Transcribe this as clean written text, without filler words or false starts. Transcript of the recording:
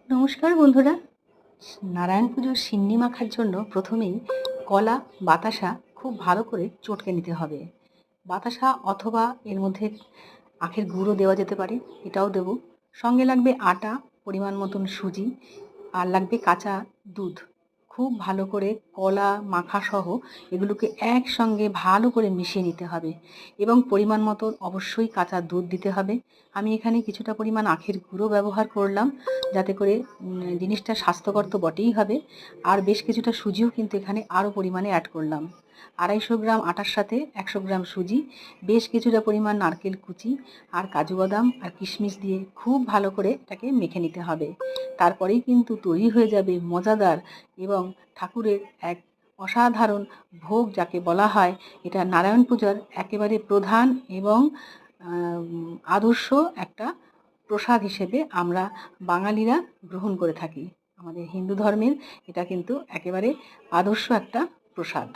নমস্কার বন্ধুরা। নারায়ণ পুজোর সিন্নি মাখার জন্য প্রথমেই কলা, বাতাসা খুব ভালো করে চটকে নিতে হবে। বাতাসা অথবা এর মধ্যে আখের গুঁড়ো দেওয়া যেতে পারে, এটাও দেবো। সঙ্গে লাগবে আটা, পরিমাণ মতন সুজি, আর লাগবে কাঁচা দুধ। খুব ভালো করে কলা মাখা সহ এগুলোকে একসঙ্গে ভালো করে মিশিয়ে নিতে হবে এবং পরিমাণ মতো অবশ্যই কাঁচা দুধ দিতে হবে। আমি এখানে কিছুটা পরিমাণ আখের গুঁড়ো ব্যবহার করলাম, যাতে করে জিনিসটা স্বাস্থ্যকর তো বটেই হবে, আর বেশ কিছুটা সুজিও কিন্তু এখানে আরও পরিমাণে অ্যাড করলাম। 250 গ্রাম আটার সাথে 100 গ্রাম সুজি, বেশ কিছুটা পরিমাণ নারকেল কুচি আর কাজু বাদাম আর কিশমিশ দিয়ে খুব ভালো করে এটাকে মেখে নিতে হবে। তারপরেই কিন্তু তৈরি হয়ে যাবে মজাদার এবং ঠাকুরের এক অসাধারণ ভোগ যাকে বলা হয়। এটা নারায়ণ পূজার একেবারে প্রধান এবং আদর্শ একটা প্রসাদ হিসেবে আমরা বাঙালিরা গ্রহণ করে থাকি। আমাদের হিন্দু ধর্মের এটা কিন্তু একেবারে আদর্শ একটা প্রসাদ।